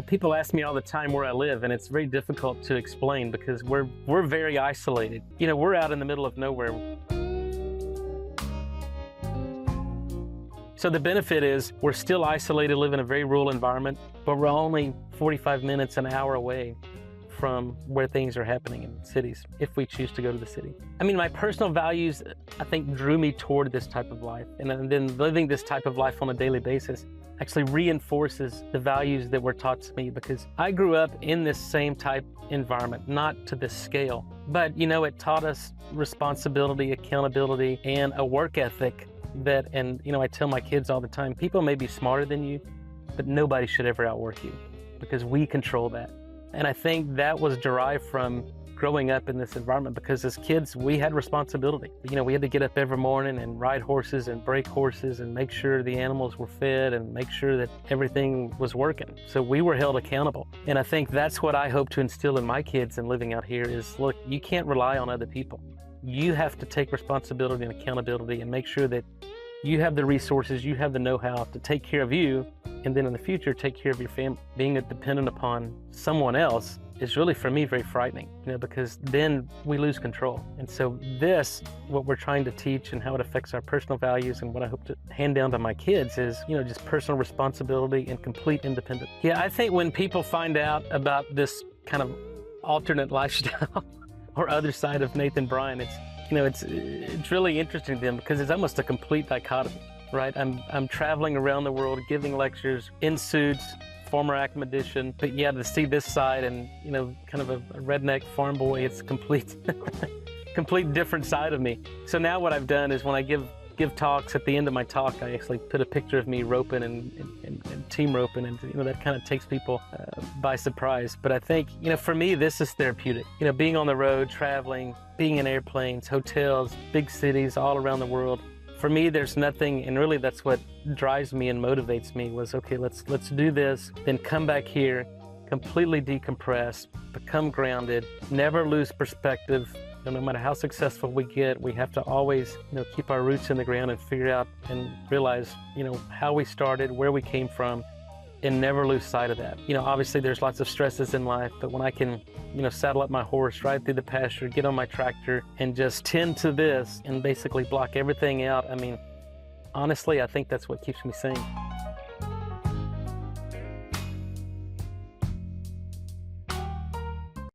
People ask me all the time where I live, and it's very difficult to explain because we're very isolated. You know, we're out in the middle of nowhere. So the benefit is we're still isolated, live in a very rural environment, but we're only 45 minutes, an hour away from where things are happening in cities, if we choose to go to the city. I mean, my personal values, I think, drew me toward this type of life. And then living this type of life on a daily basis actually reinforces the values that were taught to me, because I grew up in this same type environment, not to this scale. But, you know, it taught us responsibility, accountability, and a work ethic that, and, you know, I tell my kids all the time, people may be smarter than you, but nobody should ever outwork you, because we control that. And I think that was derived from growing up in this environment, because as kids, we had responsibility. You know, we had to get up every morning and ride horses and break horses and make sure the animals were fed and make sure that everything was working. So we were held accountable. And I think that's what I hope to instill in my kids and living out here is, look, you can't rely on other people. You have to take responsibility and accountability and make sure that you have the resources, you have the know-how to take care of you, and then in the future, take care of your family. Being dependent upon someone else is really, for me, very frightening, you know, because then we lose control. And so this, what we're trying to teach and how it affects our personal values and what I hope to hand down to my kids is, you know, just personal responsibility and complete independence. Yeah, I think when people find out about this kind of alternate lifestyle or other side of Nathan Bryan, it's, you know, it's really interesting to them, because it's almost a complete dichotomy, right? I'm traveling around the world giving lectures in suits, former academician, but yeah, to see this side and, you know, kind of a redneck farm boy, it's complete different side of me. So now what I've done is when I give talks, at the end of my talk, I actually put a picture of me roping and team roping, and, you know, that kind of takes people by surprise. But I think, you know, for me, this is therapeutic. You know, being on the road, traveling, being in airplanes, hotels, big cities all around the world. For me, there's nothing, and really that's what drives me and motivates me was, okay, let's do this, then come back here, completely decompress, become grounded, never lose perspective. No matter how successful we get, we have to always, you know, keep our roots in the ground and figure out and realize, you know, how we started, where we came from, and never lose sight of that. You know, obviously there's lots of stresses in life, but when I can, you know, saddle up my horse, ride through the pasture, get on my tractor, and just tend to this and basically block everything out, I mean, honestly, I think that's what keeps me sane.